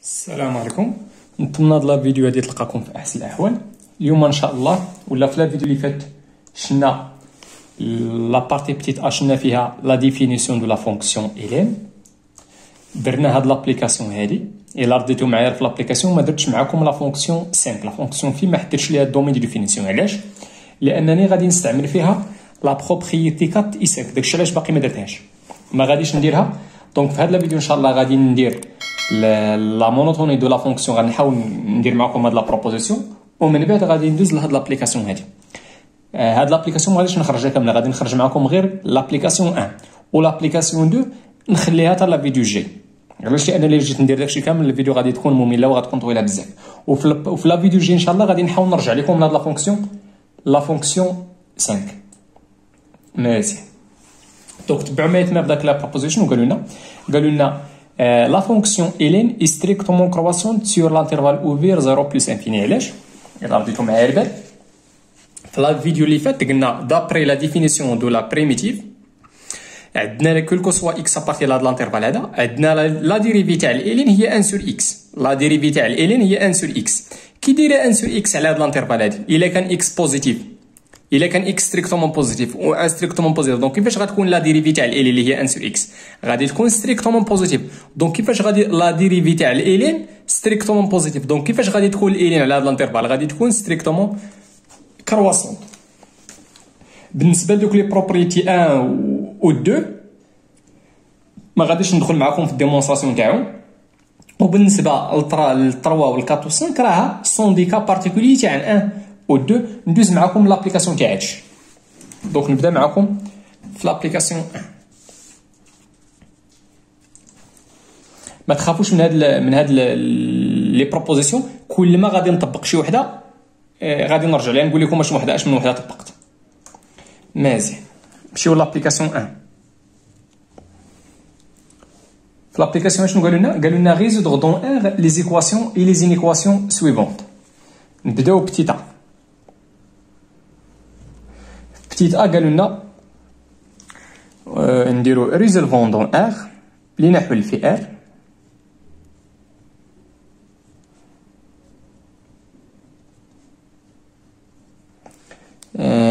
السلام عليكم. نتمنى هاد لا فيديو هادي تلقاكم في احسن الاحوال. اليوم ان شاء الله ولا في لا فيديو اللي فات شفنا لا بارتي بتيت ا شفنا فيها لا ديفينيسيون دو لا فونكسيون الين. درنا هاد لابليكاسيون هادي الا رديتو معايا في لابليكاسيون ما درتش معاكم لا فونكسيون 5. لا فونكسيون في ما حدرتش ليها الدومين دو ديفينيسيون. علاش؟ لانني غادي نستعمل فيها لا بروبريتي 4 اي 5. داكشي علاش باقي ما درتهاش، ما غاديش نديرها. دونك في هاد لا فيديو ان شاء الله غادي ندير لا مونوتوني دو لا فونكسيون. غنحاول ندير معكم هاد لا بروبوزيسيون ومن بعد غادي ندوز لهاد لابليكاسيون هادي. هاد لابليكاسيون ما غاديش نخرجها كامله، غادي نخرج معكم غير لابليكاسيون 1 و لابليكاسيون 2 نخليها حتى لا فيديو الجاي. علاش؟ لان الا جيت ندير داكشي كامل الفيديو غادي تكون ممله وغتكون طويله بزاف. وفي لا فيديو الجاي ان شاء الله غادي نحاول نرجع لكم لهاد لا فونكسيون 5. ماشي دونك تبعوا معايا تما بداك لا بروبوزيشن. قالوا لنا la fonction ln est strictement croissante sur l'intervalle ouvert 0 plus infini. علاش؟ إلا رديتو معايا البال في لا فيديو اللي فات قلنا دابري لا ديفينيسيون دو لا بريميتيف عندنا كلكو سوا اكس ابارتي لهاد لانترفال هذا عندنا لا ديريفي تاع الين هي 1 سور اكس. لا ديريفي تاع الين هي 1 سور اكس. كي دايره 1 سور اكس على هاد لانترفال هادي الا كان اكس بوزيتيف، الا كان اكس ستريكتومون بوزيتيف و ان ستريكتومون بوزيتيف، دونك كيفاش غتكون لا ديريفي تاع ال اللي هي 1 سور اكس؟ غادي تكون ستريكتومون بوزيتيف. دونك كيفاش غادي لا ديريفي تاع ال ستريكتومون بوزيتيف؟ دونك كيفاش غادي تكون ال على هذا الانترفال؟ غادي تكون ستريكتومون كرواسون. بالنسبه لدوك لي بروبريتي 1 و 2 ما غاديش ندخل معكم في الديمونستراسيون تاعهم. وبالنسبه ل 3 و 4 و 5 راها سون دي كا بارتيكولي تاع 1 و 2. ندوز معكم لابليكاسيون تاع هادشي. دونك نبدا معكم في لابليكاسيون 1. ما تخافوش من هاد لي بروبوزيسيون. كل ما غادي نطبق شي وحده غادي نرجع ليها نقول لكم اش من وحده طبقت. مزيان نمشيو لابليكاسيون 1. في لابليكاسيون شنو قالوا لنا résoudre dans R les équations et les inéquations suivantes. نبداو بتيت ا. بتيت ا قالوا لنا نديرو ريزولفون دون ار لنحل في ار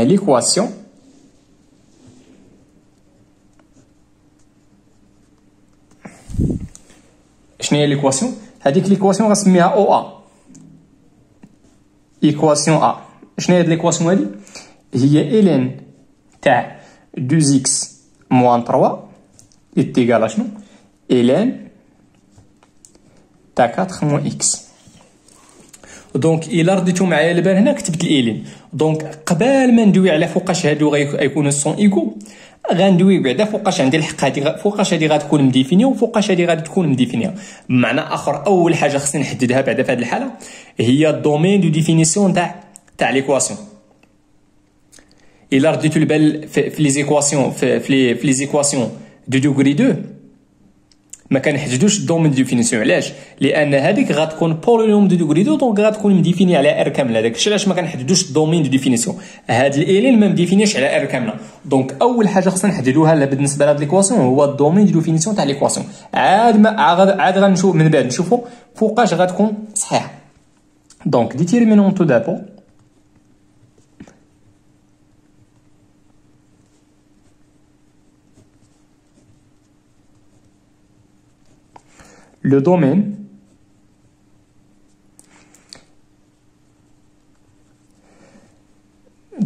ليكواسيون شنو هي ليكواسيون؟ هذيك ليكواسيون غنسميها او ا. ايكواسيون ا. شنو هي هاد ليكواسيون هادي؟ هي الين تاع 2x moins 3 est égal à شنو؟ الين تاع 4 moins x. دونك الا رديتو معايا البال هنا كتبت الالين. دونك قبل ما ندوي على فوقاش هادو غيكونوا سون ايكو غندوي بعدا فوقاش عندي الحق هادي، فوقاش هادي غتكون مديفينيه وفوقاش هادي غادي تكون مديفينيه. بمعنى اخر اول حاجه خصني نحددها بعدا في هذه الحاله هي الدومين دو ديفينيسيون تاع ليكواسيون. الا رديتو البال في لي زيكواسيون في لي زيكواسيون دو دوغري 2 ما كنحددوش الدومين دو ديفينيسيون. علاش؟ لان هذيك غتكون بولينوم دو دوغري 2 دونك غتكون مديفيني على ار كامله. داكشي علاش ما كنحددوش الدومين دو ديفينيسيون. هاد الالين ما مديفينيش على ار كامله. دونك اول حاجه خصنا نحددوها بالنسبه لهاد ليكواسيون هو الدومين دو ديفينيسيون تاع ليكواسيون. عاد غنشوف من بعد نشوفوا فوقاش غتكون صحيحه. دونك ديتيرمينون تو دابور le domaine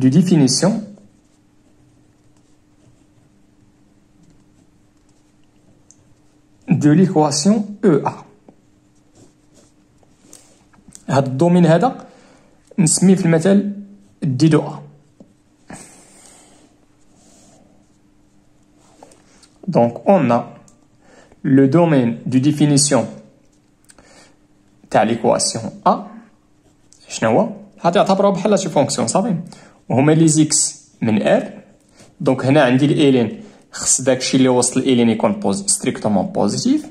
de définition de l'équation EA. هذا الدومين هذا نسميه في المثال دي دو A. Donc on a le domaine de définition تاع l'équation A شنو هو؟ هذا يعتبروه بحال شي فونكسيون صافي وهما لي زيكس من ار. دونك هنا عندي الالين خص داكشي اللي وسط الالين يكون ستريكتومون بوزيتيف،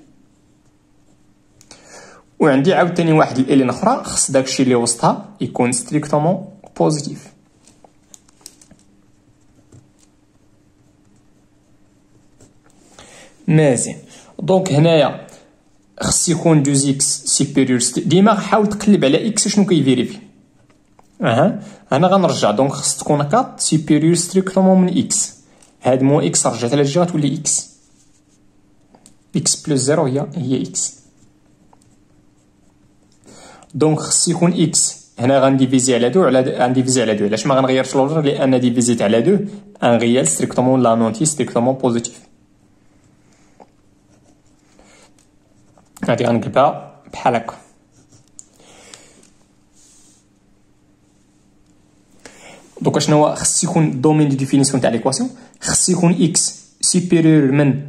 وعندي عاوتاني واحد الالين اخرى خص داكشي اللي وسطها يكون ستريكتومون بوزيتيف. مزيان دونك هنايا خص يكون 2 اكس سوبيريور ديما حاول تقلب على اكس شنو كيفيريفي. هنا غنرجع دونك خص تكون 4 سوبيريور ستريكتومون من اكس. هاد مو اكس رجعت على الجهه تولي اكس. اكس بلس 0 هي اكس. دونك خص يكون اكس هنا غنديفيزي على 2 غنديفيزي على 2. علاش ما غنغيرش لوردر؟ لان ديفيزيت على 2 ان ريال ستريكتومون لا نونتي ستريكتومون بوزيتيف. هادي غنقلبها بحال هكا. دوكا شنو هو خص يكون الدومين دو ديفينيسيون تاع ليكواسيون؟ خص يكون اكس سوبيريور من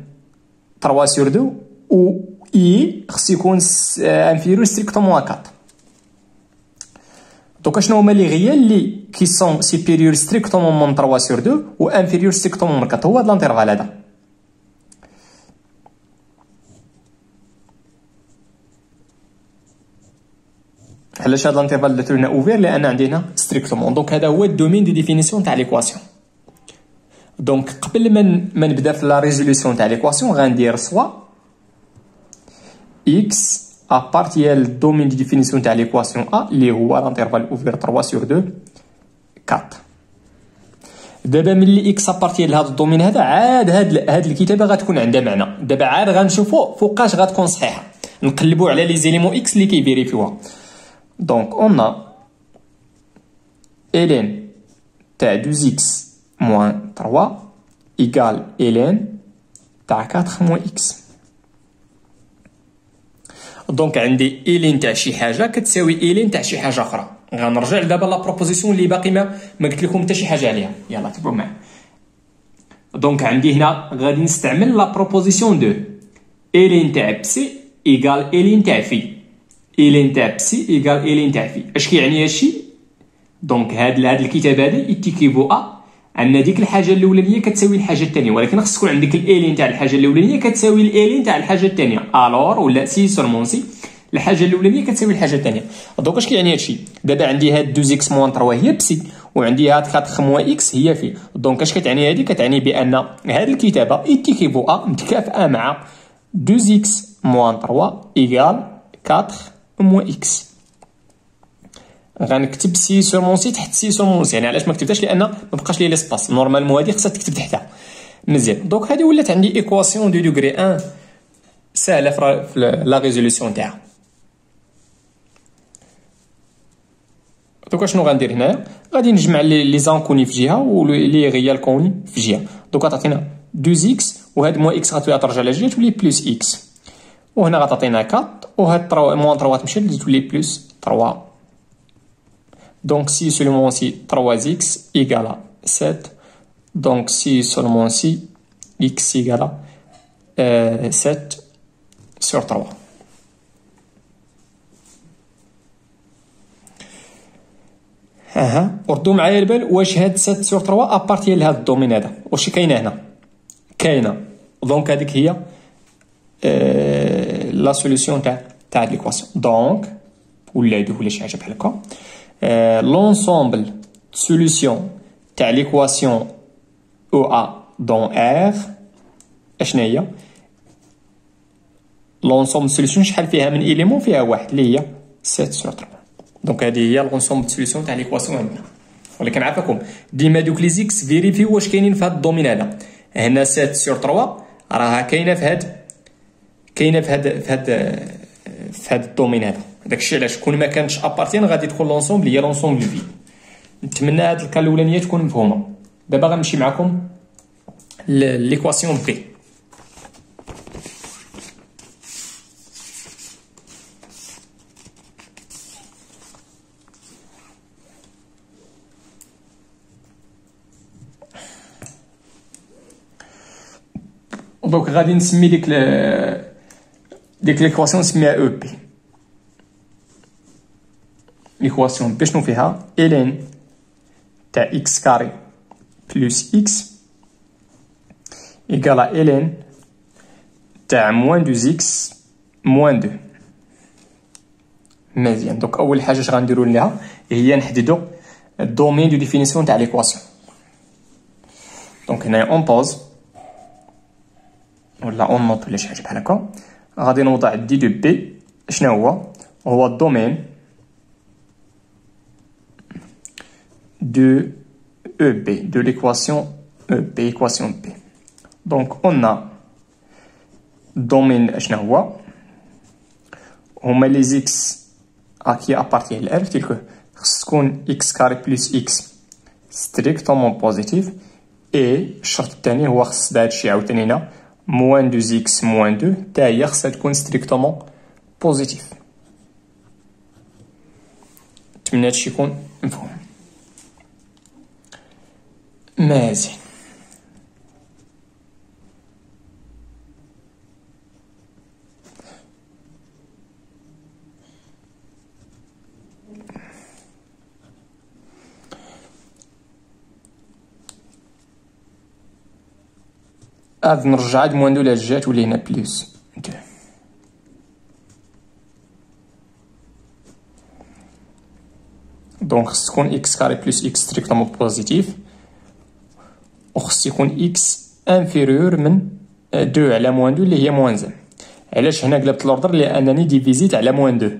3 sur 2 و اي خص يكون انفيريور ستريكتومون 4. دوكا شنو هما لي غيال لي كي سون سوبيريور ستريكتومون من 3 sur 2 و انفيريور ستريكتومون من 4؟ هو هاد لانترفال هذا. علاش هاد لانترفال درتو هنا اوفير؟ لان عندي هنا ستريكتومون. دونك هذا هو الدومين دو ديفينيسيون تاع ليكواسيون. دونك قبل ما نبدا في لا ريزوليسيون تاع ليكواسيون غندير سوا اكس ابارتيال الدومين دو ديفينيسيون تاع ليكواسيون ا اللي هو لانترفال اوفير 3 sur 2 4. دابا ملي اكس ابارتيال لهذا الدومين هذا عاد هاد الكتابه غتكون عندها معنى. دابا عاد غنشوفوا فوقاش غتكون صحيحه، نقلبوا على لي زيليمون اكس اللي كيفيريفيوها. دونك اون الين تاع 2 اكس موان 3 ايكال الين تاع 4 موان اكس. دونك عندي الين تاع شي حاجه كتساوي الين تاع شي حاجه اخرى. غنرجع دابا لا بروبوزيسيون اللي باقي ما قلت لكم حتى شي حاجه عليها. يلا تبعوا معايا. دونك عندي هنا غادي نستعمل لا بروبوزيسيون دو الين تاع بسي ايكال الين تاع في. الين تاع بسي ايكال الين تاع في. اش كيعني هادشي؟ دونك هاد الكتابه هادي ايتيكيفو ا ان ديك الحاجه الاولانيه كتساوي الحاجه الثانيه، ولكن خص تكون عندك الالين تاع الحاجه الاولانيه كتساوي الالين تاع الحاجه الثانيه. الور ولا سي سورمون سي الحاجه الاولانيه كتساوي الحاجه الثانيه. دونك اش كيعني هادشي؟ دابا عندي هاد 2 اكس موان 3 هي بسي وعندي هاد 4 موان اكس هي في. دونك اش كتعني هادي؟ كتعني بان هاد الكتابه ايتيكيفو ا متكافئه مع 2 اكس موان 3 ايكال 4 موان اكس. غنكتب سي سورمون سي تحت سي سورمون سي. يعني علاش ما كتبتهاش؟ لان ما بقاش لي ليسباس. نورمالمون هادي خصها تكتب تحتها. مزيان. دونك هادي ولات عندي ايكواسيون دو دوغري 1 ساهله في لا ريزوليسيون تاعها. دوكا شنو غندير هنايا؟ غادي نجمع لي زانكوني في جهه و لي غيال كوني في جهه. دوكا تعطينا 2 اكس وهاد موان اكس غترجع لجهه تولي بلس اكس، وهنا غتعطينا 4 وهاد موان 3 تمشي تولي بلس 3. Donc si seulement si 3x égale à 7, donc si seulement si x égale à 7 sur 3. وردوا معايا البال واش هاد 7 sur 3 ابارتي لهاد الدومين هذا واش كاينه هنا؟ كاينه. دونك هذيك هي لا سوليسيون تاع ليكواسيون. دونك ولا شي حاجه بحال هكا. L'ensemble de solutions تاع l'équation OA dans R اشنا هي؟ l'ensemble de solutions شحال فيها من إيليمون؟ فيها واحد اللي هي 7 sur 3. دونك هذه هي l'ensemble de solutions تاع l'équation عندنا. ولكن عافاكم ديما دوك لي زيكس فيريفيو واش كاينين في هذا الدومين هذا. هنا 7 sur 3 راها كاينه في هاد الدومين هذا. داكشي علاش كون ما كانتش ابارتين غادي تكون لونسومبل هي لونسومبل في. نتمنى هاد الكا الاولانيه تكون مفهومه. دابا غنمشي معكم ليكواسيون بي. دونك غادي نسمي ديك ليكواسيون نسميها او بي. ليكواسيون بي شنو فيها؟ الين تاع اكس كاري بلس اكس ايكال الين تاع موان 2 اكس موان 2. مزيان. دونك اول حاجه اش غنديرو ليها هي نحددو الدومين دو ديفينيسيون تاع ليكواسيون. دونك هنايا اون بوز ولا اون نوت ولا شي حاجه بحال هكا. غادي نوضع دي دو بي شنو هو الدومين دو او بي دو ليكواسيون او بي ايكواسيون بي. دونك قلنا الدومين شنو هما لي زيكس كي ابارتيان ل اف تلك خص تكون اكس كاري بلس اكس ستريكتومون بوزيتيف. اي الشرط الثاني هو خص هادشي عاوتاني هنا موان دو زيكس موان دو تا هي خصها تكون ستريكتومون بوزيتيف. نتمنى هادشي يكون مفهوم مزيان. غادي نرجع هاد موان دو لاجات ولي هنا بلس دو. دونك خص تكون اكس كاري بلس اكس ستريكتومون بوزيتيف وخص يكون اكس انفيريور من دو على موان دو اللي هي موان زان. علاش هنا قلبت لوردر؟ لانني ديفيزيت على موان دو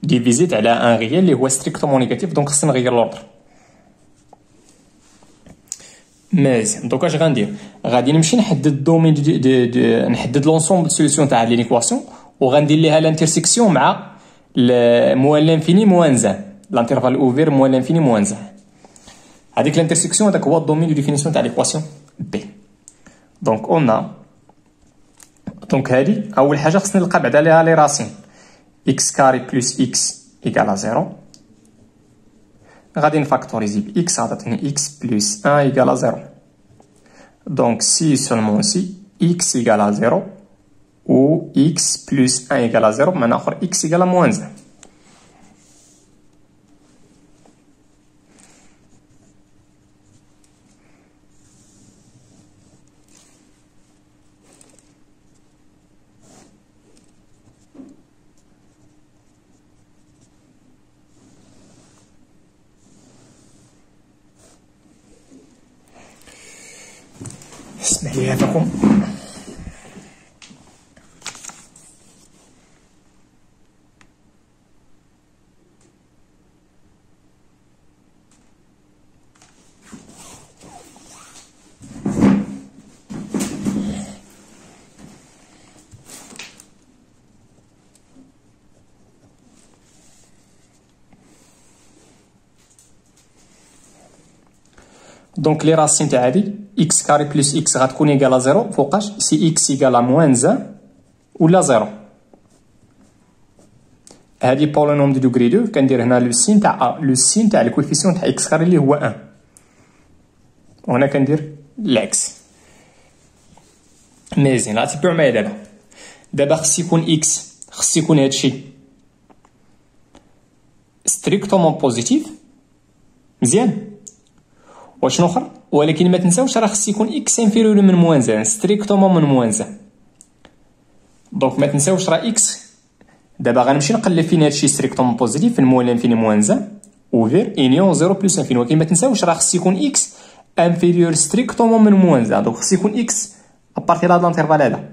ديفيزيت على ان ريال اللي هو ستريكتومون نيجاتيف. دونك خصني نغير لوردر. مزيان. دونك اش غندير؟ غادي نمشي نحدد الدومين نحدد لونسومبل سوليسيون تاع لي ليكواسيون وغندير ليها لانترسيكسيون مع موان لانفيني موان زان لانترفال اوفير موان لانفيني موان زان. هذيك لانترسيكسيون هذاك هو الدومين دو ديفينيسيون تاع ليكواسيون بي. دونك قلنا دونك هادي اول حاجه خصني نلقى بعدا ليها لي راسين اكس كاري بلس اكس ايكال زيرو. غادي نفاكتوريزي ب اكس غتعطيني اكس بلس 1 ايكال زيرو. دونك سي سولمون سي اكس ايكال زيرو و اكس بلس 1 ايكال زيرو بمعنى اخر اكس ايكال موان زان. اسمح لي هذاكم دونك لي راسين تاع هادي اكس كاري بلس اكس غتكون ايكالا زيرو فوقاش سي اكس ايكالا موان زان ولا زيرو. هادي بولينوم دو دوغري دو كندير هنا لو سين تاع لو سين تاع الكوفيسيون تاع اكس كاري اللي هو 1 وهنا كندير العكس. مزيان غتبعوا معايا دابا خص يكون اكس خص يكون هادشي ستريكتومون بوزيتيف مزيان. وشنو اخر؟ ولكن ما تنساوش راه خص يكون اكس انفيريور من موان زان ستريكتومون من موان زان. دونك ما تنساوش راه اكس دابا غنمشي نقلب فين هادشي ستريكتومون بوزيتيف في الموان لانفيني موان زان اوفير انيون 0 بلس انفيني. ولكن ما تنساوش راه خص يكون اكس انفيريور ستريكتومون من موان زان. دونك خص يكون اكس ابارتير هاد الانترفال هذا.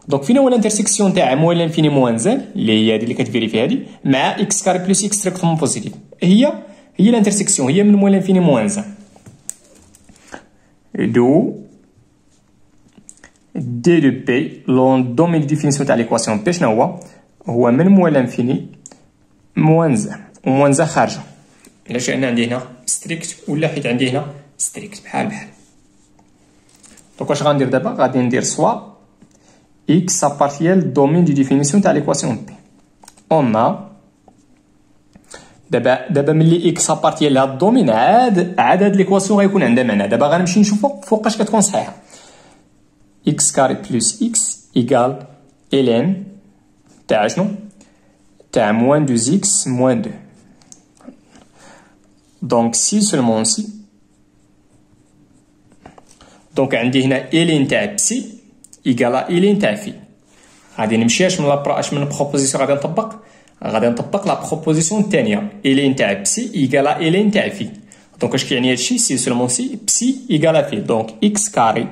دونك فين هو الانترسيكسيون تاع موان لانفيني موان زان اللي هي هادي اللي كتفيريفي هادي مع اكس كاري بلس اكس ستريكتومون بوزيتيف هي الانترسيكسيون هي من موان لانفيني موان زان دو دي دو بي لون دومين دو ديفينيسيون تاع ليكواسيون بي شنو هو من موان لانفيني موان زان وموان زان خارجه. علاش انا عندي هنا ستريكت ولا حيت عندي هنا ستريكت بحال دونك واش غندير دابا؟ غادي ندير سوا اكس ابارتيال دومين دو ديفينيسيون تاع ليكواسيون بي. اون دابا ملي اكس ابارتيال لهاد الدومين عاد هاد ليكواسيون غيكون عندها معنى. دابا غنمشي نشوفو فوقاش كتكون صحيحه. اكس كاري بلس اكس ايكال الين تاع شنو؟ تاع موان دو زيكس موان دو. دونك سي سولمون سي. دونك عندي هنا الين تاع بسي ايكالا الين تاع في. غادي نمشي اش من بروبوزيسيون غادي نطبق لا بروبوزيسيون الثانيه الين تاع بسي ايكالا الين تاع في. دونك اش كيعني هادشي؟ سي سولمون سي بسي ايكالا في. دونك اكس كاري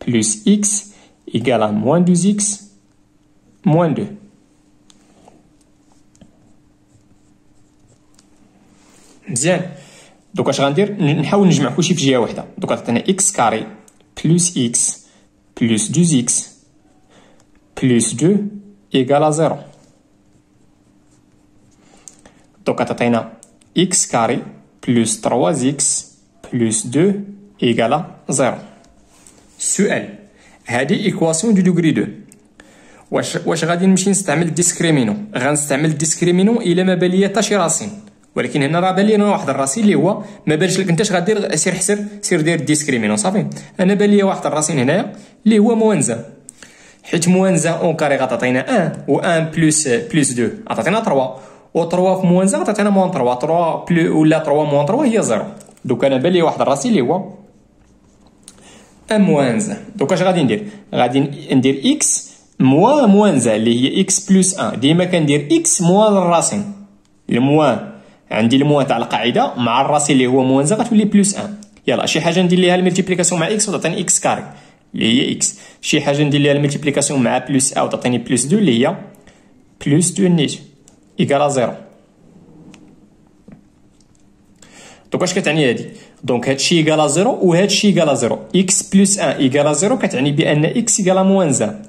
بلس اكس égale à moins 12x moins 2. مزيان. دوك اش غندير؟ نحاول نجمع كلشي في جهه واحده. دوك عطينا x كاري بلس x بلس 2x بلس 2 égale à 0. دوك عطينا x كاري بلس 3x بلس 2 égale à 0. السؤال، هذه ايكواسيون دو دوغري 2. واش غادي نمشي نستعمل الديسكريمينو؟ غنستعمل الديسكريمينو الا ما بان ليا حتى شي راسين، ولكن هنا راه بان لي واحد الراسين اللي هو ما بانش لك انت اش غدير. سير حسب، سير دير الديسكريمينو صافي. انا بان لي واحد الراسين هنايا اللي هو موانزه، حيت موانزه اون كاري غتعطينا 1 و 1 بلس 2 عطاتنا 3 و 3 في موانزه غتعطينا موان 3 3 بلو ولا 3 موان 3 هي 0. دوك انا بان لي واحد الراسين اللي هو موانزه. دوك اش غادي ندير؟ غادي ندير اكس موانزه اللي هي اكس بلس 1. ديما كندير اكس موان الراسين. الموان عندي الموان تاع القاعده مع الراسين اللي هو موانزه غتولي بلس 1. يلا شي حاجه ندير ليها الملتيبليكاسيون مع اكس وتعطيني اكس كاري اللي هي اكس. شي حاجه ندير ليها الملتيبليكاسيون مع بلس 1 وتعطيني بلس 2 اللي هي بلس 2 نيت ايكال 0. دوك اش كتعني هادي؟ دونك هادشي ايكال 0 وهادشي ايكال 0. اكس بلس 1 ايكال 0 كتعني بان اكس ايكال موان 1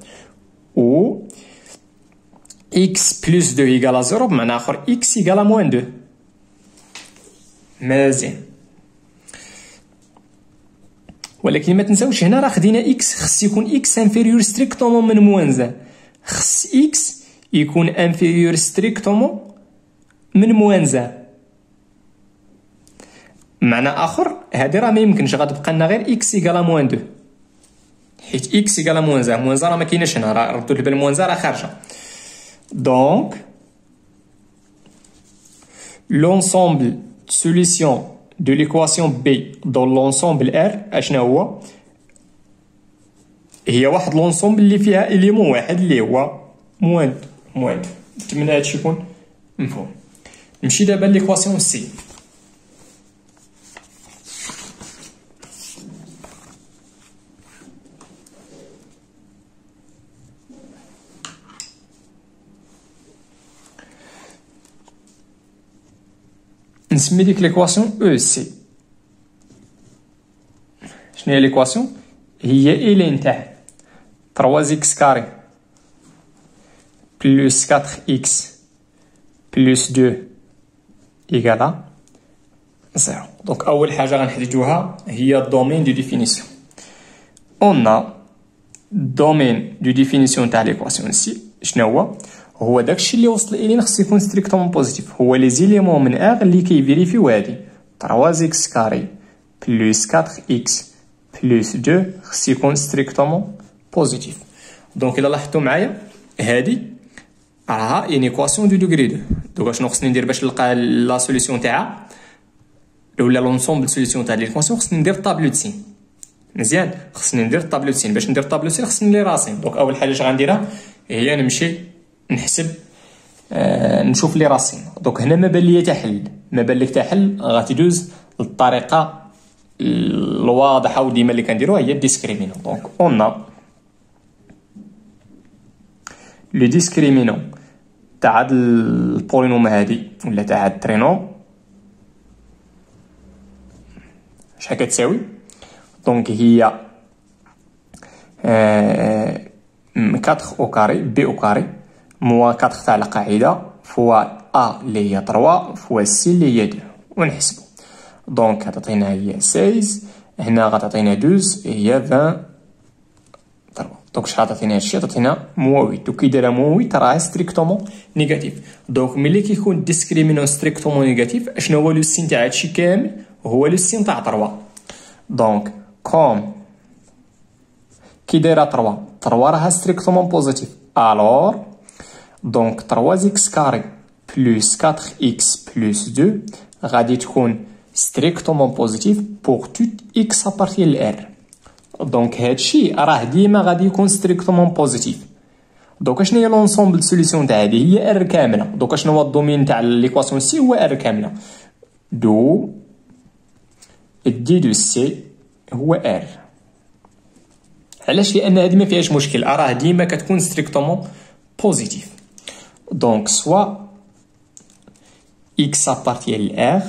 و x بلس 2 ايكال 0 بمعنى اخر x ايكال موان 2. مزيان. ولكن ما تنساوش هنا راه خدينا x، خص يكون x انفيريور ستريكتومون من موان 1. خص x يكون انفيريور ستريكتومون من موان 1. معنى اخر هادي راه ما يمكنش، غتبقى لنا غير x ايكال موان 2 حيت x ايكال موان 1. موان 1 راه ما كايناش هنا، راه ردوا البال موان 1 راه خارجه. Donc, l'ensemble de solutions de l'équation B dans l'ensemble R اشنا هو؟ هي واحد l'ensemble اللي فيها إليمون واحد اللي هو موان. نتمنى هادشي يكون مفهوم. نمشي دابا ليكواسيون سي. نسمي ديك ليكواسيون او سي. شنو هي ليكواسيون؟ هي إلين تاع 3x كاري بلس 4x بلس 2 إيكالا 0. دونك أول حاجة غنحددوها هي الدومين دو ديفينيسيون. أون دومين دو ديفينيسيون تاع ليكواسيون سي شنو هو؟ هو داكشي اللي وصل إليه خص يكون ستريكتومون بوزيتيف. هو لي زيليمون من اغ اللي كيفيريفيو هادي 3x كاري بلس 4x بلس 2 خص يكون ستريكتومون بوزيتيف. دونك الا لاحظتوا معايا هادي راها اون ايكواسيون دو دوغري 2. دوك شنو خصني ندير باش نلقى لا سوليسيون تاعها ولا لونسومبل سوليسيون تاع ليكواسيون؟ خصني ندير طابلو د سين. مزيان، خصني ندير طابلو د سين. باش ندير طابلو د سين خصني لي راسين. دونك اول حاجه اش غنديرها هي نمشي نحسب نشوف لي راسين. دونك هنا ما بان ليا حتى حل، ما بان لك حتى حل، غتدوز للطريقه الواضحه وديما اللي كنديروها هي الديسكريمينو. دونك اون لو ديسكريمينو تاع هاد البولينوم هادي ولا تاع هاد الترينوم شحال كتساوي؟ دونك هي 4 او كاري بي او كاري موا 4 تاع القاعده فوا ا اللي هي 3 فوا سي اللي هي 2 ونحسبو. دونك غتعطينا هي 16، هنا غتعطينا 12 هي 20 3. دونك شحال عطينا هادشي؟ عطينا موا 8. دوك كي دايره موا 8 راه ستريكتومون نيجاتيف. دونك ملي كيكون ديسكريمينون ستريكتومون نيجاتيف اشنو هو لو سين تاع هادشي كامل؟ هو لو سين تاع 3. دونك كوم كي دايره 3 راها ستريكتومون بوزيتيف، الور دونك 3x كاري بلس 4x بلس 2 غادي تكون ستريكتومون بوزيتيف بوغ توت x ابارتيان لار. دونك هادشي راه ديما غادي يكون ستريكتومون بوزيتيف. دونك شنو هي لونسومبل سوليسيون تاع هادي؟ هي ار كامله. دونك شنو هو الدومين تاع ليكواسيون سي؟ هو ار كامله. دو دي دو سي هو ار. علاش؟ لان هذه ما فيهاش مشكل، راه ديما كتكون ستريكتومون بوزيتيف. دونك سوا x appartient à R,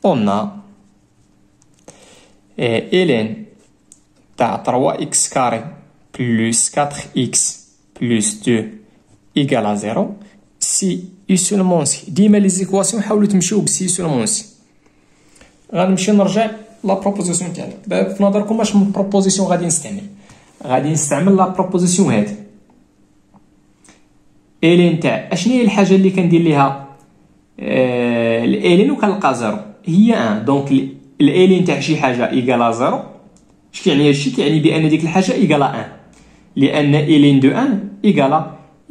on a ln تاع 3x carré plus 4x plus 2 égale à 0 si et seulement si. ديما لي زيكواسيون حاولوا تمشيو بسي سولمون سي. غنمشي نرجع لا بروبوزيسيون تاعنا. في نظركم اش من بروبوزيسيون غادي نستعمل؟ غادي نستعمل لا بروبوزيسيون هذه. الين تاع اشنو هي الحاجه اللي كندير ليها الالين وكنلقى زيرو؟ هي 1. دونك الالين تاع شي حاجه ايكالا زيرو. اش كيعني هادشي؟ كيعني بان ديك الحاجه ايكالا 1 لان الين دو 1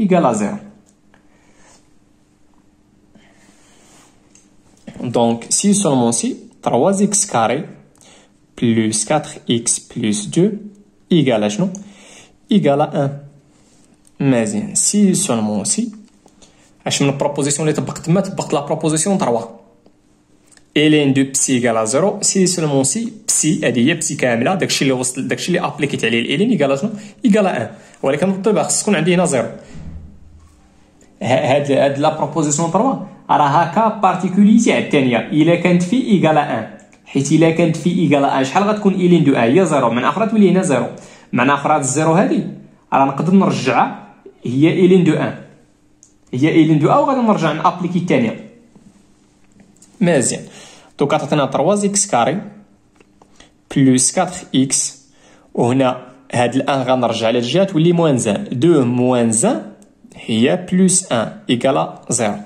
ايكالا زيرو. Donc, si seulement si 3x carré plus 4x plus 2 égale à شنو؟ égale à 1. مزيان. si seulement si اش من البروبوزيسيون اللي طبقت تما؟ طبقت لا بروبوزيسيون 3 الين دو بسي égale à 0 si seulement si بسي هذه هي بسي كامله، داكشي اللي وصل داكشي اللي ابليكيت عليه الالين égale شنو؟ égale à 1. ولكن بالطبع خص تكون عندي هنا 0. هاد لا بروبوزيسيون 3 راها كا بارتيكولي تاع الثانيه الا كانت في ايكالا 1، حيت الا كانت في ايكالا 1 شحال غتكون الين دو 1؟ هي 0. من اخرى تولي هنا 0. معنى اخرى هاد الزيرو هادي راه نقدر نرجعها هي الين دو 1، هي الين دو 1 وغادي نرجع نابليكي الثانيه. مزيان. دونك عطاتنا 3x كاري بلس 4x وهنا هاد الان غنرجع على الجهه تولي موان 1. 2 موان 1 هي بلس 1 ايكالا 0.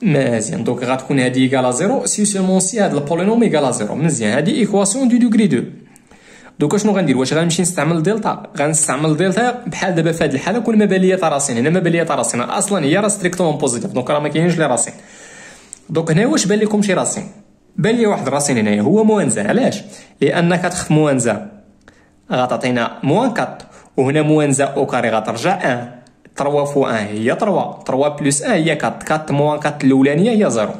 مزيان. دونك غتكون هادي ايكالا 0 سي سومون سي هاد البولينوم ايكالا 0. مزيان. هادي ايكواسيون دو دوغري 2. دوك شنو غندير؟ واش غنمشي نستعمل دلتا؟ غنستعمل دلتا بحال دابا في هاد الحاله كون ما باليه تاع راسين. هنا ما باليه تاع راسين اصلا هي راه ستريكتومون بوزيتيف، دونك راه ما كاينش لي راسين. دونك هنا واش بان لكم شي راسين؟ بان لي واحد راسين هنايا هو موان 1. علاش؟ لان كتخف موان 1 غتعطينا موان 4 وهنا موان 1 او كاري غترجع 1. 3 فو 1 هي 3 بلس 1 هي 4. 4 موان 4 الاولانيه هي 0.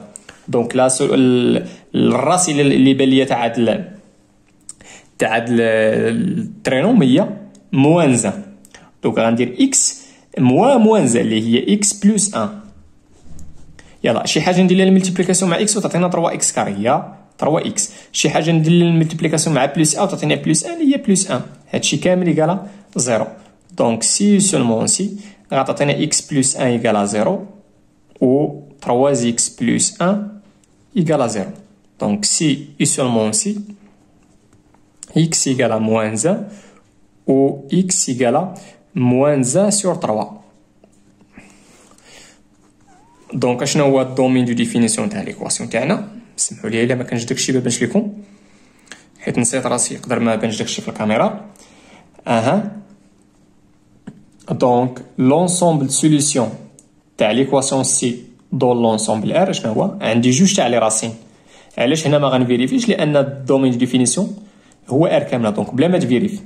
دونك لا الراسي اللي بان ليا تاع هاد الترينوم هي موان 1. دونك غندير اكس موان 1 اللي هي اكس بلس 1. يلا شي حاجه ندير لها الملتيبليكاسيون مع اكس وتعطينا 3 اكس كاري هي 3 اكس. شي حاجه ندير لها الملتيبليكاسيون مع بلس 1 وتعطينا بلس 1 اللي هي بلس 1. هادشي كامل يقال 0. دونك سي سولمون سي غتعطينا اكس بلس 1 يقال 0 و 3 اكس بلس 1 يقال 0. دونك سي اي سولمون سي x égale à moins 1 ou x égale à moins 1 sur 3. دونك اشنو هو الدومين دو ديفينيسيون تاع ليكواسيون تاعنا؟ سمحوا لي الا ما كانش داكشي ما بانش لكم حيت نسيت راسي يقدر ما بانش داكشي في الكاميرا. دونك لونسومبل سوليسيون تاع ليكواسيون سي دون لونسومبل ار شنو هو؟ عندي جوج تاع لي راسين. علاش هنا ما غنفيريفيش؟ لان الدومين دو ديفينيسيون هو ار كامله، دونك بلا ما تفيريفي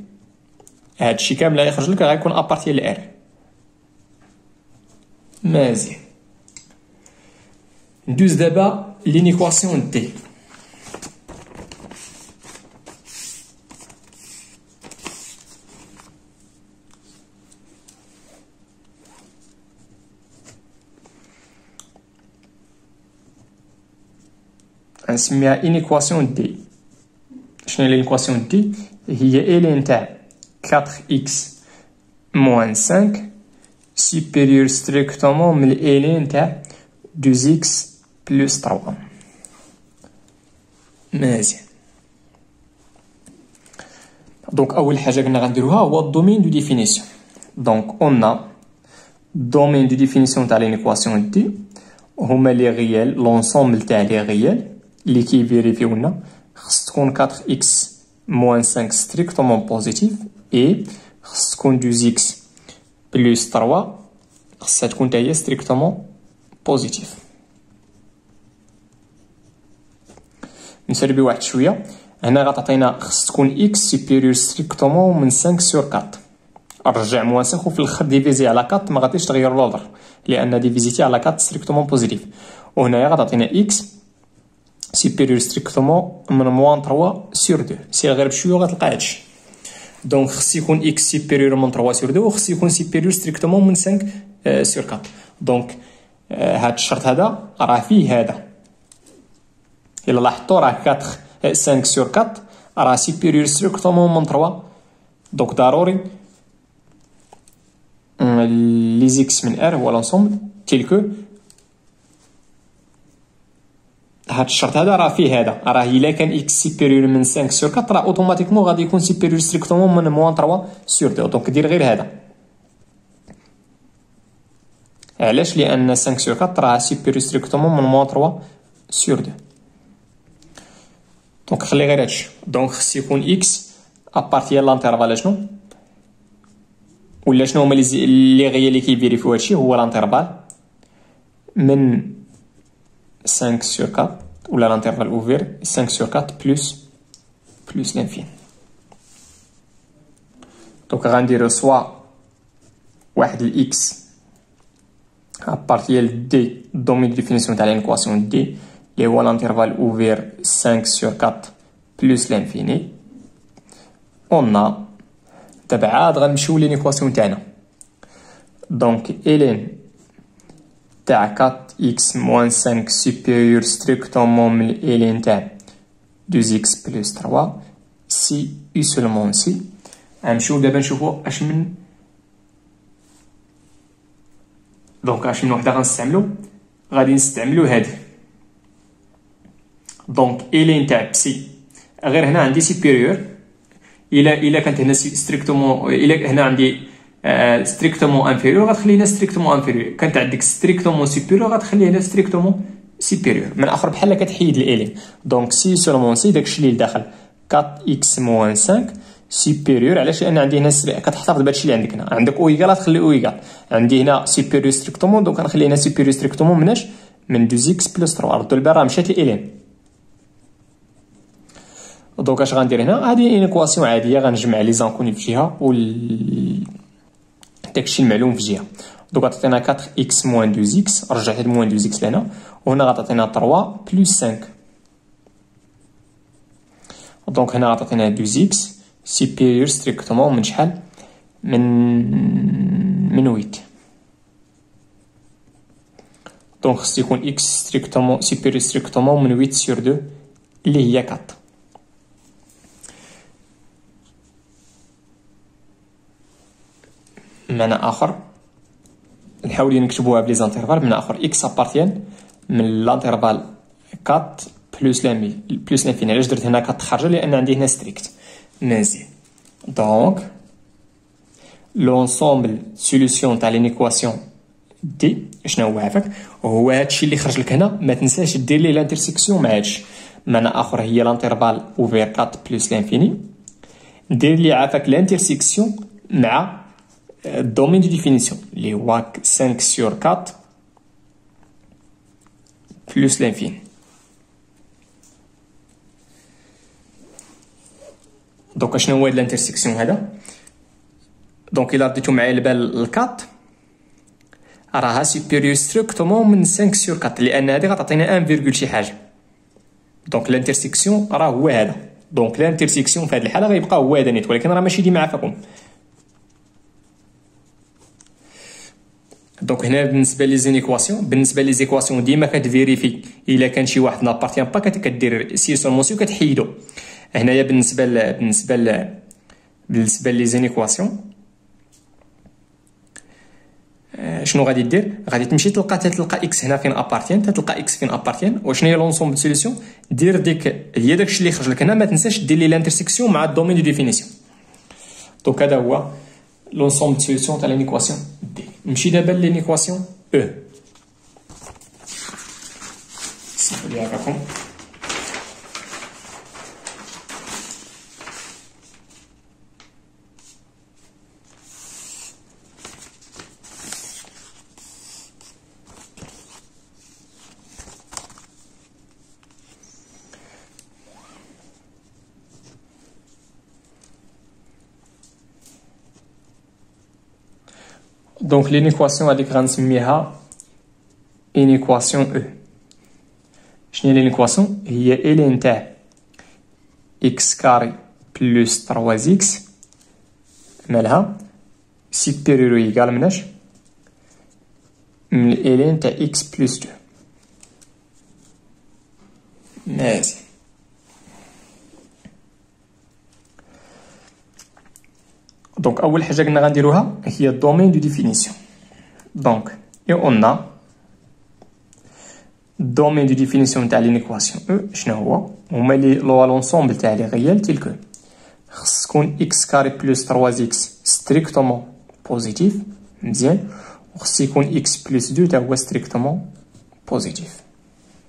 هادشي كامل يخرج لك غيكون ابارتي لار. مزيان. ندوز دابا لينيكواسيون دي. غنسميها انيكواسيون دي. شنو هي لينيكواسيون دي؟ هي الين تاع 4x moins 5 supérieur strictement من الالين تاع 2x plus 3. مزيان. دونك اول حاجه قلنا غنديروها هو الدومين دو ديفينيسيون. دونك on a دومين دو ديفينيسيون تاع لينيكواسيون دي هما لي ريال لونسومبل تاع لي ريال اللي كيفيريفيو لنا خص تكون 4x moins 5 strictement positif et خص تكون 2x plus 3 خصها تكون تاهي strictement positif. نسربي واحد شويه. هنا غتعطينا خص تكون x supérieur strictement من 5 sur 4. رجع موان 5 وفي الاخر ديفيزي على 4 ما غاديش تغير لوردر لان ديفيزيتي على 4 strictement positif. وهنايا غتعطينا x سوبيريور ستريكتومون من موان 3 سور 2. سير غير بشويه غتلقى هادشي. دونك خص يكون اكس سوبيريور من 3 سور 2 وخص يكون سوبيريور ستريكتومون من 5 سور 4. دونك هاد الشرط هذا راه فيه هذا، الا لاحظتوا راه 4 5 سور 4 راه سوبيريور ستريكتومون من 3. دونك ضروري لي زيكس من ار هو لونسومبل تيلكو هاد الشرط هذا راه فيه هذا، راه الا كان اكس سوبيريور من 5 سور 4 راه اوتوماتيكمون غادي يكون سوبيريور ستريكتومون من موان 3 سور 2. دونك دير غير هذا. علاش؟ لان 5 سور 4 راه سوبيريور ستريكتومون من موان 3 سور 2. دونك خلي غير هادشي. دونك خص يكون اكس ابارتيان لانترفال شنو ولا شنو هما لي غيا اللي كيفيريفيو هادشي، هو لانترفال من 5 sur 4 ولا l'intervalle ouvert 5 sur 4 plus l'infini. Donc غنديرو سوا واحد ال x à partir de domaine de définition تاع l'équation d اللي هو l'intervalle ouvert 5 sur 4 plus l'infini. on a دابا عاد غنمشيو للإيكواسيون تاعنا. دونك ln تاع 4x moins 5 supérieur strictement من ln تاع 2x plus 3 si u seulement si. غنمشيو دابا نشوفو اش من دونك اش من وحده غنستعملو. غادي نستعملو هادي. دونك ln تاع بسي غير هنا عندي supérieur الا كانت هنا ستريكتومون الا هنا عندي ستريكتومون انفيريور غتخلي هنا ستريكتومون انفيريور. كانت عندك ستريكتومون سوبيريور غتخلي هنا ستريكتومون سوبيريور. من اخر بحال كتحيد الالين. دونك سي سولمون سي داكشي اللي لداخل 4x موان 5 سوبيريور. علاش؟ لان عندي هنا كتحتفظ بهادشي اللي عندك هنا. عندك او ايكال غتخلي او ايكال. عندي هنا سوبيريور ستريكتومون دونك غنخلي هنا سوبيريور ستريكتومون مناش من 2x بلس 3. ردوا البال راه مشات الالين. دونك اش غندير هنا؟ هادي انيكواسيون عاديه غنجمع لي زانكوني في جهه و داكشي المعلوم في جهه. دونك غتعطينا 4x موان 2x رجع هاد موان 2x لهنا وهنا غتعطينا 3 بلس 5. دونك هنا غتعطينا 2x سوبيريور ستريكتومون من شحال؟ من 8. دونك خص يكون x ستريكتومون سوبيريور ستريكتومون من 8 سور 2 اللي هي 4. معنى اخر نحاول نكتبوها بلي زانترفال. معنى اخر x ابارتيان من لانترفال 4 بلس لانفيني. علاش درت هنا 4 خارجه؟ لان عندي هنا ستريكت مزيان. دونك لونسومبل سوليوشن تاع لينيكواسيون دي شنو هو عافاك؟ هو هادشي اللي خرج لك هنا. ما تنساش دير ليه لانترسيكسيون مع هادشي. معنى اخر هي لانترفال اوفير 4 بلس لانفيني. دير لي عافاك لانترسيكسيون مع domaine de définition اللي هو 5 sur 4 plus l'infini. دونك شنو هو هاد الانترسيكسيون هذا؟ دونك الا رديتو معايا البال الكات راها سوبيريور ستريكتومون من 5 sur 4 لان هادي غتعطينا 1 شي حاجه. دونك الانترسيكسيون راه هو هذا. دونك الانترسيكسيون في هاد الحاله غيبقى هو هذا نيت، ولكن راه ماشي ديما عافاكم. دونك هنا بالنسبه لي زينيكواسيون ديما كتفيريفي الا كان شي واحد نابارتيان با كدير سي سولمون سي كتحيدو. هنايا بالنسبه لي زينيكواسيون شنو غادي دير؟ غادي تمشي تلقى اكس هنا فين ابارتيان، تلقى اكس فين ابارتيان. وشنو هي لونسومبل سوليوشن؟ دير هي داكشي اللي خرج لك هنا. ما تنساش دير لي لانترسيكسيون مع الدومين دو ديفينيسيون. دونك هذا هو لونسومبل سوليوشن تاع لينيكواسيون دي. نمشي دابا لينيكواسيون او. سمحوا لي هكاكم. دونك لينيكواسيون هذيك غنسميها انيكواسيون او. شنو هي لينيكواسيون؟ هي الين تاع اكس كاري بلس 3 اكس مالها سوبيريور ايكال مناش من الين تاع اكس بلس 2. ماشي. دونك اول حاجه قلنا غنديروها هي الدومين دو ديفينيسيون. دونك قلنا الدومين دو ديفينيسيون تاع لينيكواسيون شنو هو؟ هما لي لونسومبل تاع لي ريال تيلكو خص تكون اكس كاري بلس 3 اكس ستريكتومون بوزيتيف مزيان، وخص يكون اكس بلس 2 تا هو ستريكتومون بوزيتيف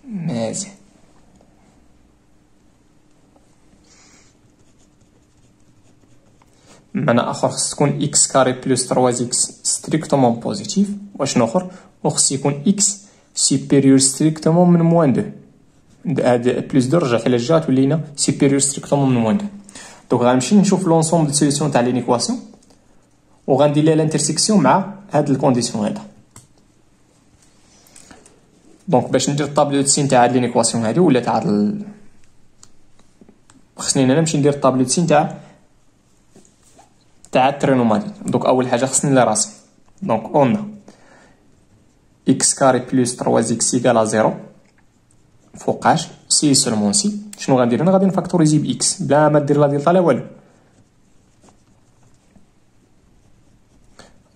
مزيان. معنى اخر خص تكون اكس كاري بلس 3 اكس ستريكتومون بوزيتيف، واشنو اخر؟ وخص يكون اكس سوبيريور ستريكتومون من موان 2. هاد بلس 2 رجعت على الجهه ولينا سوبيريور ستريكتومون من موان 2. دونك غنمشي نشوف لونسومبل سوليسيون تاع لينيكواسيون وغندير لها لانترسيكسيون مع هاد الكونديسيون هذا. دونك باش ندير الطابلو سين تاع هاد لينيكواسيون هادي ولا تاع خصني انا نمشي ندير الطابلو سين تاع الترينوماتيك. دونك اول حاجه خصني لي راسي. دونك قلنا اكس كاري بلس 3 اكس ايكال 0 فوقاش سي سولمون سي. شنو غندير انا؟ غادي نفاكتوريزي باكس بلا ما دير لا ديلتا لا والو.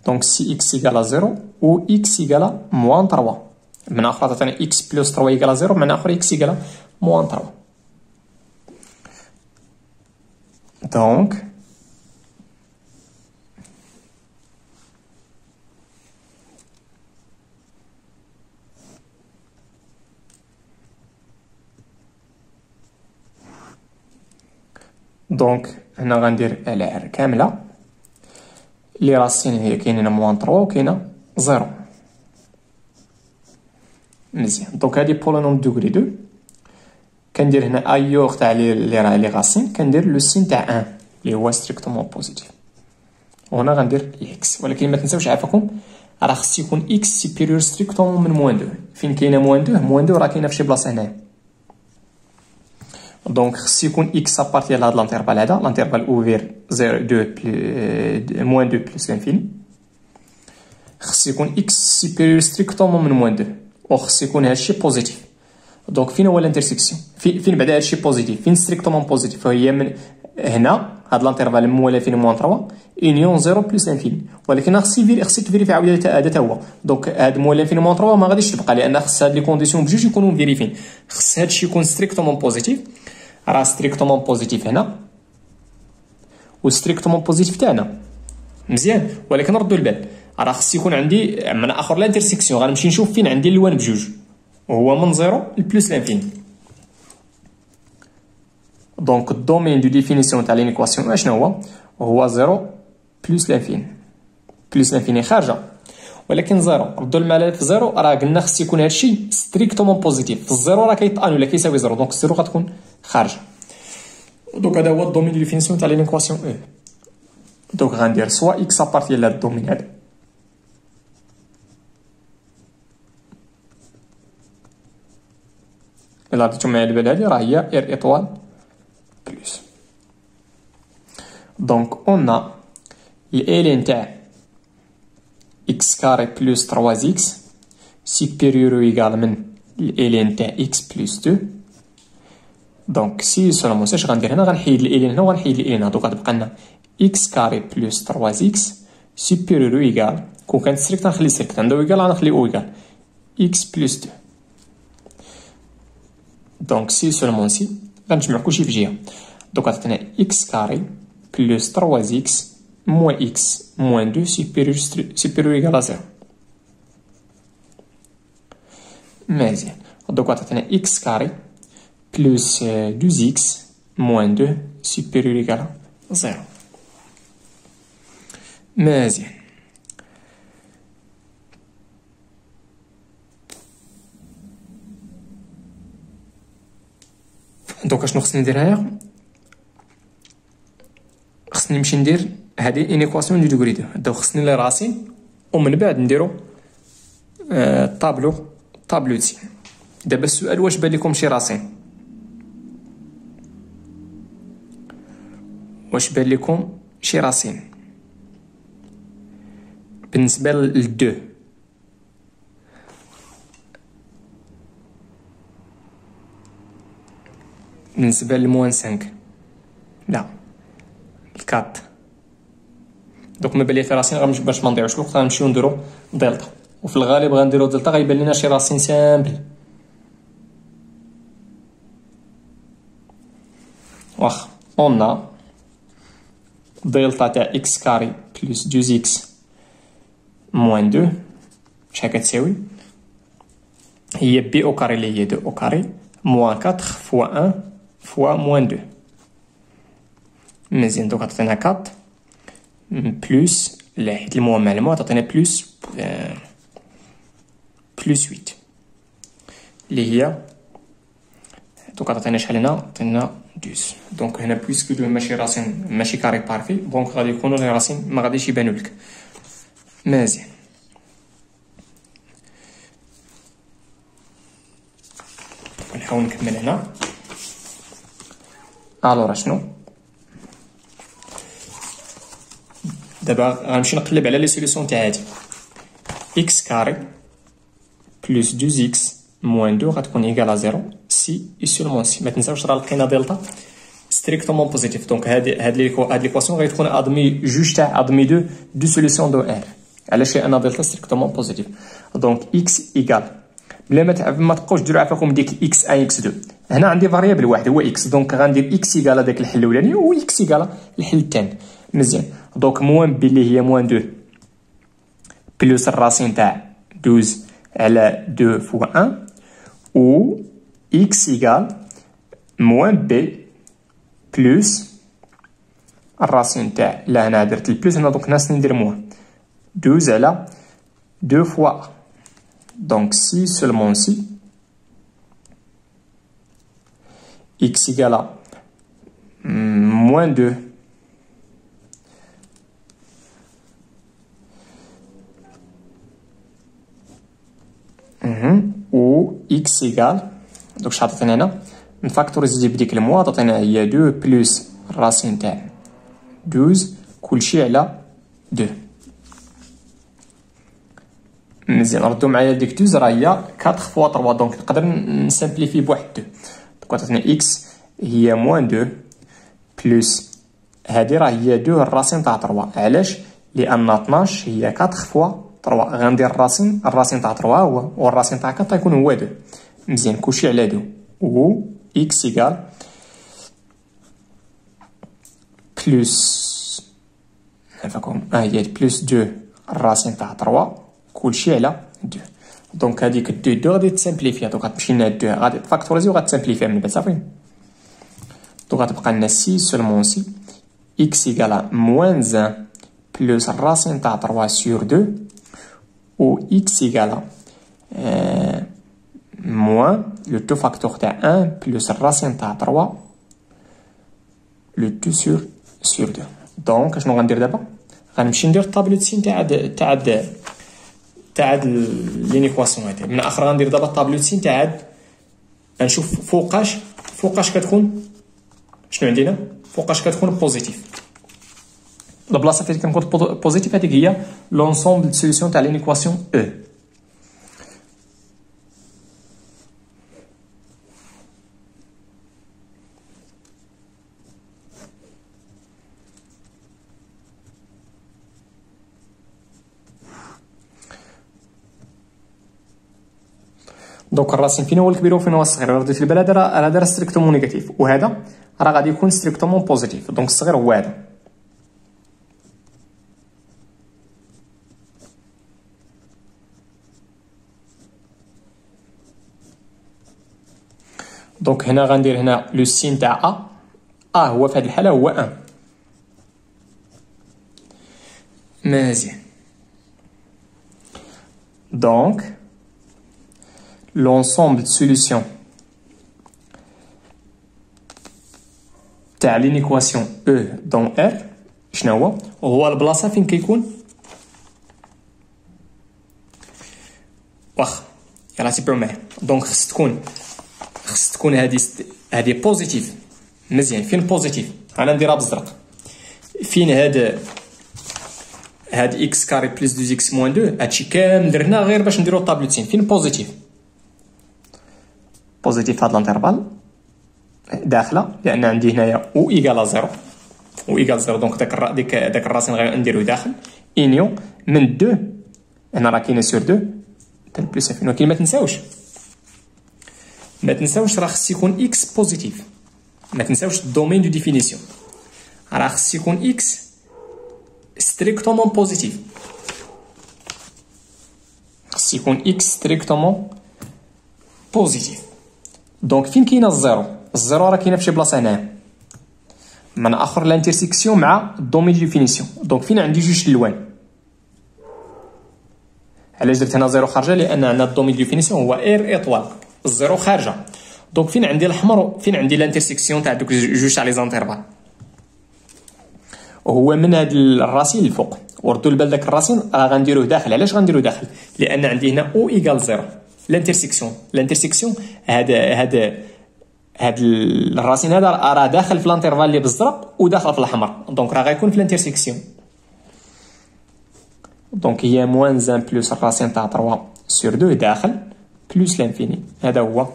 دونك سي اكس ايكال 0 و اكس ايكال موان 3. من اخر عطاتنا اكس بلس 3 ايكال 0، من اخر اكس ايكال موان 3. دونك هنا غندير العر كامله اللي راسين هي كاينين موان 3 وكاينه 0 مزيان. دونك هادي بولينوم دوغري 2 كندير هنا ايور تاع لي راسين كندير لو سين تاع 1 اللي هو ستريكتومون بوزيتيف، وهنا غندير اكس. ولكن ما تنساوش عافاكم راه خص يكون اكس سوبيريور ستريكتومون من موان 2. فين كاينه موان 2؟ موان 2 راه كاينه في شي بلاصه هنايا. دونك خص يكون اكس ابارتي لهاد لانترفال هذا، لانترفال اوفير 0 2 موان 2 بلس لانفيني. خص يكون اكس سوبيريور ستريكتومون من موان 2 وخص يكون هادشي بوزيتيف. دونك فين هو الانترسيكسيون؟ فين بعدا هادشي بوزيتيف؟ فين ستريكتومون بوزيتيف؟ فهي من هنا هاد لانترفال مولا فين موان 3 اونيون 0 بلس لانفيني. ولكن خصك تفيريفي عاود هذا تا هو. دونك هاد مولا فين موان 3 ما غاديش تبقى، لان خص هاد لي كونديسيون بجوج يكونوا فيريفين. خص هادشي يكون ستريكتومون بوزيتيف، راه ستريكتومون بوزيتيف هنا و ستريكتومون بوزيتيف تاعنا مزيان. ولكن ردوا البال راه خص يكون عندي من اخر لانترسيكسيون. غنمشي نشوف فين عندي الالوان بجوج، وهو من 0 لبلس لانفيني. دونك الدومين دو ديفينيسيون تاع لينيكواسيون شنو هو 0 بلس لانفيني. بلس لانفيني خارجه، ولكن 0 ردوا الملف 0 راه قلنا خص يكون هادشي ستريكتومون بوزيتيف. في الزيرو راه كيطان ولا كيساوي 0، دونك الزيرو غتكون خارجه. دونك هذا هو الدومين دو ديفينيسيون تاع لينيكواسيون اي. دونك غندير سوا اكس ابارتي لهاد الدومين هذا الا رديتو معايا البال هادي راه هي ار ايطوال بلس. دونك قلنا الالين تاع اكس كاري بلس 3 اكس سوبيريور ايكال من الالين تاع اكس بلس 2. دونك سي سولمون اش غندير هنا؟ غنحيد الالين هنا وغنحيد الالين هنا. دونك غتبقى لنا اكس كاري بلس 3 اكس سوبيريور ايكال، كون كانت ستريكت غنخلي ستريكت، عنده ايكال غنخلي او ايكال اكس بلس 2. دونك سي سولمون سي غنجمع كلشي في جهه. دونك عطاتنا اكس كاري بلس 3 اكس موان اكس موان 2 سوبيريور ايكال 0 مزيان. دونك عطاتنا اكس كاري plus 2x moins 2 supérieur égal à 0 مزيان. دونك اشنو خصني ندير هنايا؟ خصني نمشي ندير هادي انيكواسيون دو دوغري 2. دونك خصني لي راسين ومن بعد نديرو طابلو تسين. دابا السؤال واش بان لكم شي راسين؟ واش بان لكم شي راسين بالنسبه للدو؟ بالنسبه للموان 5 لا الكات. دوك ما بان لي في راسين باش ما نضيعوش الوقت غنمشيو نديرو دلتا، وفي الغالب غنديرو دلتا غيبان لنا شي راسين سامبل. واخا اون دلتا تاع اكس كاري بلس 2 اكس موان 2 شحال كتساوي؟ هي بي او كاري اللي هي 2 او كاري موان 4 فوا 1 فوا موان 2. مزيان دوك عطينا 4 بلس لا حيت الموان مع الموان تعطينا بلس 8 اللي هي دوك عطينا شحال هنا؟ عطينا 12. دونك هنا بويسكو دو ماشي راسين ماشي كاري بارفي دونك غادي يكونوا لي راسين ما غاديش يبانوا لك. مزيان نحاول نكمل هنا. الو شنو دابا غنمشي نقلب على لي سوليسيون تاع هادي اكس كاري بلس 2 اكس موان 2 غتكون ايكال 0 سي اي سولمون سي. ما تنساوش راه لقينا دلتا ستريكتومون بوزيتيف دونك هاد ليكواسيون غتكون ادمي جوج تاع ادمي دو سوليسيون دو ار. علاش؟ لان دلتا ستريكتومون بوزيتيف دونك اكس ايكال بلا ما تبقاوش ديروا عفاكم ديك اكس 1 اكس 2. هنا عندي فاريابل واحد هو اكس دونك غندير اكس ايكال هذاك الحل الاولاني و اكس ايكال الحل الثاني. مزيان دونك موان بي اللي هي موان 2 بلس الراسين تاع 12 على 2 فوا 1 و اكس ايكال موان بي بلس الراسين تاع لا هنا درت البلس هنا دونك ناقصني ندير موان 12 على 2 فوا دونك سي سولمون سي x égale à moins 2 و x égale دوك شحال عطينا هنا نفاكتوريزي بديك الموا عطينا هي 2 بلس الراسين تاع 12 كلشي على 2. مزيان ردو معايا ديك 12 راه هي 4 فوا 3 دونك نقدر نسامبليفي بواحد 2 دونك عطينا اكس هي موان 2 بلس هادي راه هي 2 الراسين تاع 3. علاش؟ لان 12 هي 4 فوا 3 غندير الراسين تاع 3 هو والراسين تاع 4 غيكون هو 2. مزيان كلشي على 2 و اكس ايكال بلس عفاكم هي بلس 2 الراسين تاع 3 كلشي على 2. دونك هذيك 2 غادي تسامبليفيها دونك غتمشي لنا 2 غادي تفاكتوريزي وغتسامبليفيها من بعد صافي. دونك غتبقى لنا سي سولمون سي اكس ايكال موان 1 بلس الراسين تاع 3 سور 2 و اكس ايكال موان لو تو فاكتور تاع 1 بلس الراسين تاع 3 لو تو سور 2. دونك شنو غندير دابا؟ غنمشي ندير الطابلو سين تاع لينيكواسيون هادي. من الاخر غندير دابا الطابلو سين تاع غنشوف فوقاش كتكون شنو عندنا فوقاش كتكون بوزيتيف. البلاصه فين كنكون بوزيتيف هذيك هي لونسومبل دو سوليسيون تاع لينيكواسيون او. دونك الراسين فين هو الكبير وفين هو الصغير؟ راه درت البال هذا راه دار ستريكتومون نيجاتيف وهذا راه غادي يكون ستريكتومون بوزيتيف دونك الصغير هو هذا. دونك هنا غندير هنا لو سين تاع ا هو في هذه الحاله هو 1. مزيان دونك l'ensemble de solutions تاع لينيكواسيون E dans R شنو هو البلاصه فين كيكون واخا يلا تبعوا معايا. دونك خص تكون هذه بوزيتيف. مزيان، فين بوزيتيف؟ انا نديرها بالزرق. فين هاد اكس كاري بلس 2 اكس موان 2 هادشي كامل درنا غير باش نديرو طابلوتين. فين بوزيتيف؟ بوزيتيف هاد الانترفال داخله، لان عندي هنايا او ايكال 0 و ايكال 0. دونك داك الراسين غنديروه داخل انيو من 2 هنا راه كاينه سور 2 تال بلس انفين. ولكن ما تنساوش راه خص يكون اكس بوزيتيف. ما تنساوش الدومين دو ديفينيسيون، راه خص يكون اكس ستريكتومون بوزيتيف. خص يكون اكس ستريكتومون بوزيتيف. دونك فين كاينه الزيرو؟ الزيرو راه كاينه فشي بلاصه هنايا من اخر لانترسيكسيون مع الدومين دو ديفينيسيون. دونك فين عندي جوج الالوان؟ علاش درت هنا زيرو خارجه؟ لان عندنا الدومين دو ديفينيسيون هو اير ايطوال، الزيرو خارجه. دونك فين عندي الاحمر؟ فين عندي لانترسيكسيون تاع دوك جوج تاع لي زانترفال؟ وهو من هاد الراسين الفوق. وردوا البال داك الراسين راه غنديروه داخل. علاش غنديروه داخل؟ لان عندي هنا او ايكال 0 لانترسيكسيون هاد الراسين هذا راه داخل في الانترفال اللي بالزرق وداخل في الاحمر. دونك راه غيكون في الانترسيكسيون. دونك هي موان 1 بلس الراسين تاع 3 سور 2 داخل بلس لانفيني. هذا هو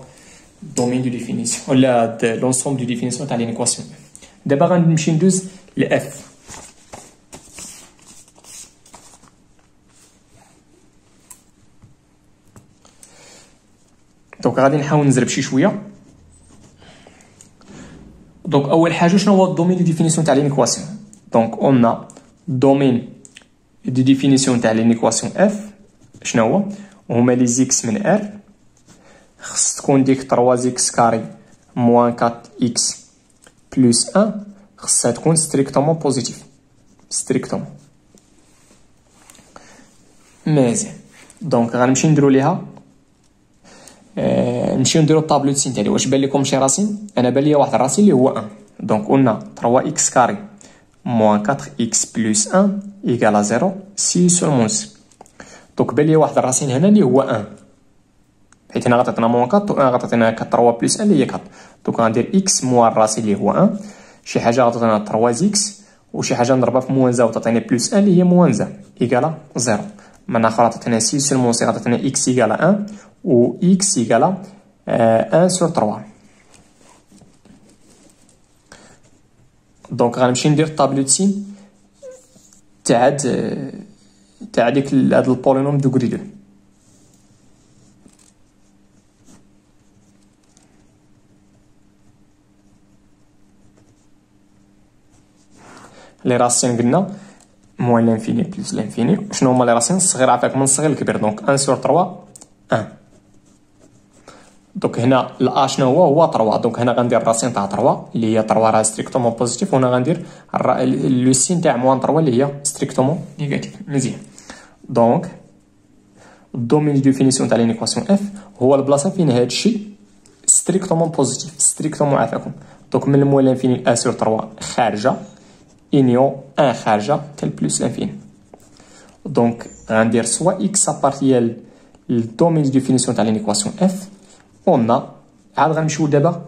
الدومين دو ديفينيسيون ولا لونسومبل دو ديفينيسيون تاع لينيكواسيون. دابا غنمشي ندوز لاف. دونك غادي نحاول نزرب شي شويه. دونك اول حاجه شنو هو الدومين دو ديفينيسيون تاع لينيكواسيون؟ دونك قلنا دومين دو ديفينيسيون تاع لينيكواسيون اف شنو هو؟ هما لي زيكس من ار. خص تكون ديك 3 زيكس كاري موان 4 اكس بلس 1 خصها تكون ستريكتومون بوزيتيف. ستريكتومون مزيان. دونك غنمشي نديرو ليها نمشيو نديرو الطابلو تسين تاعي. واش بان لكم شي راسين؟ انا بان ليا واحد الراسين اللي هو 1. دونك قلنا 3 اكس كاري موان 4 اكس بلس 1 ايكال 0 سي سورمون سي. دونك بان ليا واحد الراسين هنا اللي هو 1 حيت هنا غتعطينا موان 4 غتعطينا 3 بلس 1 اللي هي 4. دونك غندير اكس موان الراسين اللي هو 1 شي حاجه غتعطينا 3 اكس وشي حاجه نضربها في موان 1 وتعطيني بلس 1 اللي هي موان 1 ايكال 0. من اخر عطاتنا سي سورمون سي غتعطينا اكس ايكال 1 و x égale 1 sur 3. دونك غنمشي ندير الطابلو تسين تاع ديك هاد البولينوم دوغري 2. لي راسين قلنا موان لانفيني بلس لانفيني. شنو هما لي راسين؟ الصغير عافاك من الصغير للكبير. دونك 1 sur 3 1. دونك هنا لا شنو هو 3. دونك هنا غندير الراسين تاع 3 اللي هي 3 راه ستريكتومون بوزيتيف، وهنا غندير لو سين تاع موان 3 اللي هي ستريكتومون نيجاتيف. مزيان. دونك الدومين دو ديفينيسيون تاع لينيكواسيون اف هو البلاصه فين هاد الشيء ستريكتومون بوزيتيف. ستريكتومون عافاكم. دونك من الموان لانفيني 1 sur 3 خارجه انيو 1 خارجه تال بلس لانفيني. دونك غندير سوا اكس ابارتيال الدومين دو ديفينيسيون تاع لينيكواسيون اف. قلنا عاد غنمشيو دابا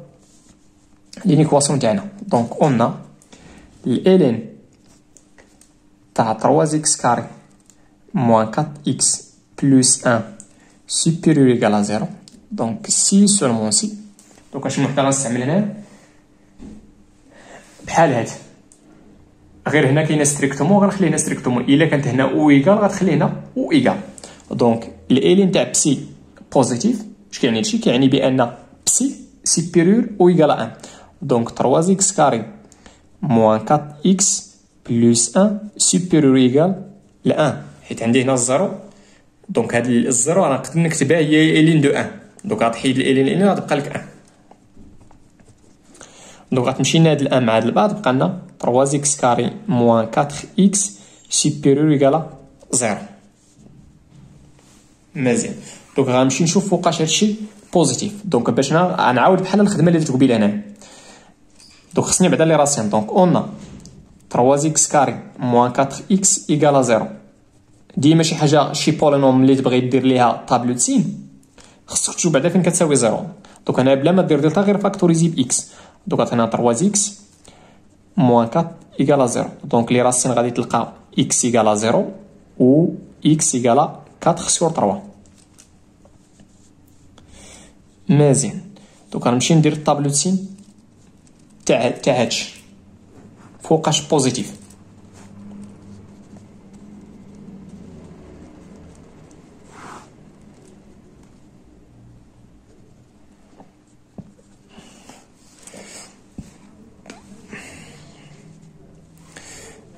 لينيكواسيون تاعنا. دونك قلنا الالين تاع 3 اكس كاري موان 4 اكس بلس 1 سوبيريور ايكال 0. دونك سي سورمون سي. دونك شنو حنا غنستعمل هنا بحال هاد غير هنا كاينه ستريكتومون غنخلي هنا ستريكتومون. الا كانت هنا او ايكال غتخلي هنا او ايكال. دونك الالين تاع بسي بوزيتيف. اش كيعني هادشي؟ كيعني بان بسي سوبيريور او ايكال 1. دونك 3 اكس كاري موان 4 اكس بلس 1 سوبيريور ايكال 1 حيت عندي هنا الزيرو. دونك هاد الزيرو راه نقدر نكتبها هي الين دو 1. دونك غتحيد الالين غتبقى لك 1. دونك غتمشي لنا هاد الان مع هاد البعض بقى لنا 3 اكس كاري موان 4 اكس سوبيريور ايكال 0. مزيان. دونك غنمشي نشوف فوقاش هادشي بوزيتيف. دونك باش نعاود بحال الخدمه اللي درت قبيله هنايا. دونك خصني بعدا لي راسين. دونك قلنا 3 اكس كاري موان 4 اكس ايكال 0. ديما شي حاجه شي بولينوم اللي تبغي دير ليها طابلو تسين خصك تشوف بعدا فين كتساوي 0. دونك هنا بلا ما دير دلتا غير فاكتوريزي باكس. دونك هنا 3 اكس موان 4 ايكالا 0. دونك لي راسين غادي تلقى اكس ايكالا 0 و اكس ايكالا 4 سور 3. مزيان. دونك غنمشي ندير الطابلو سين تاع هادشي فوقاش بوزيتيف.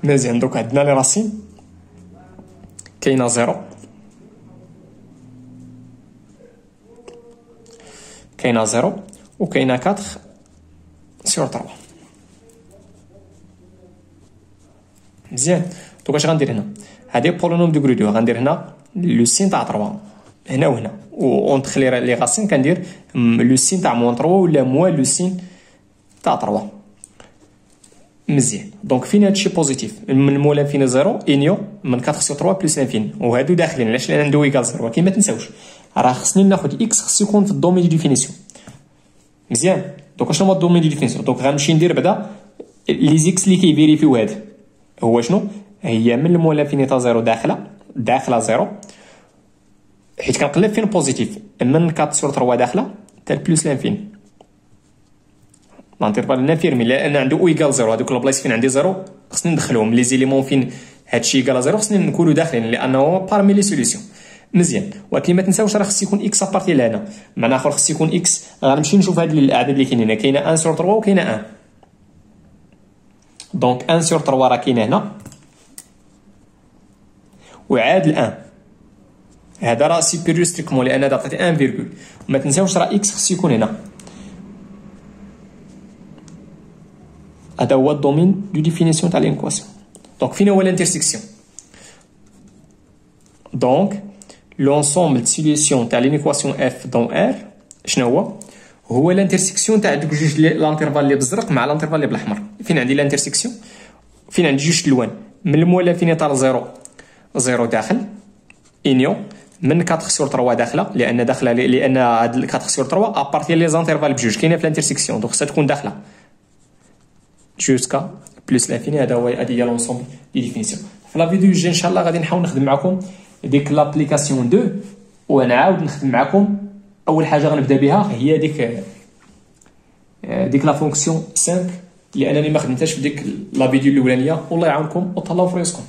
مزيان. دوك عندنا لي راسين كاينه 0 كاينه 0 وكاينه 4 سور 3. مزيان. دوك اش غندير هنا؟ هادي بولينوم دو غرو 2 غندير هنا لو سين تاع 3 هنا وهنا و اونتخ لي غاسين كندير لو سين تاع موان 3 ولا موان لو سين تاع 3. مزيان. دونك فين هادشي بوزيتيف من المولا فين 0 انيو من 4 سور 3 بلس انفيني وهادو داخلين. علاش؟ لان ندو ايكال 0. ولكن ما تنساوش راه خصني ناخد اكس خصو يكون في الدومين دي ديفينيسيون. مزيان. دونك اشنو هو الدومين دي ديفينيسيون؟ دونك غنمشي ندير بعدا لي زيكس اللي كيفيريفيو هذا هو شنو؟ هي من المولا فين تا 0 داخله 0 حيت كنقلب فين بوزيتيف من 4 سور 3 داخله حتى بلس لانفيني. نانتير با لانفيرمي لان عنده او ايكال 0. هذوك البلايص فين عندي 0 خصني ندخلهم لي زيليمون فين هادشي ايكال 0 خصني نكونوا داخلين لانه بارمي لي سوليسيون. مزيان. ولكن ما تنساوش راه خص يكون اكس ابارتي لهنا. معنى اخر خص يكون اكس. غنمشي نشوف هاد الاعداد اللي كاينين هنا. كاينه 1 سور 3 وكاينه 1. دونك 1 سور 3 راه كاينه هنا وعاد 1 هذا راه سيبيريور ستريكمون لان هذا عطيتي 1 فيرغول. ما تنساوش راه اكس خص يكون هنا. هذا هو الدومين دو ديفينيسيون تاع لينكواسيون. دونك فين هو الانترسيكسيون؟ دونك لونسومبل دو سوليسيون تاع لينيكواسيون اف دون ار شنو هو الانترسيكسيون تاع دوك جوج لانترفال اللي بالزرق مع لانترفال اللي بالاحمر. فين عندي الانترسيكسيون؟ فين عندي جوج الوان من المولا فين يطال 0 داخل انيو من 4 سور 3 داخله لان هاد 4 سور 3 ابارتي لي زانترفال بجوج كاينه في الانترسيكسيون. دونك خصها تكون داخله جوسكا بلس لانفيني. هذا هو هادي هي لونسومبل دي ديفينيسيون. في لا فيديو الجاي ان شاء الله غادي نحاول نخدم معكم ديك لابليكاسيون 2 ونعاود نخدم معكم. اول حاجه غنبدا بها هي ديك لا فونكسيون 5 لانني ما خدمتهاش في ديك لا فيديو الاولانيه. والله يعاونكم وتهلاو في راسكم.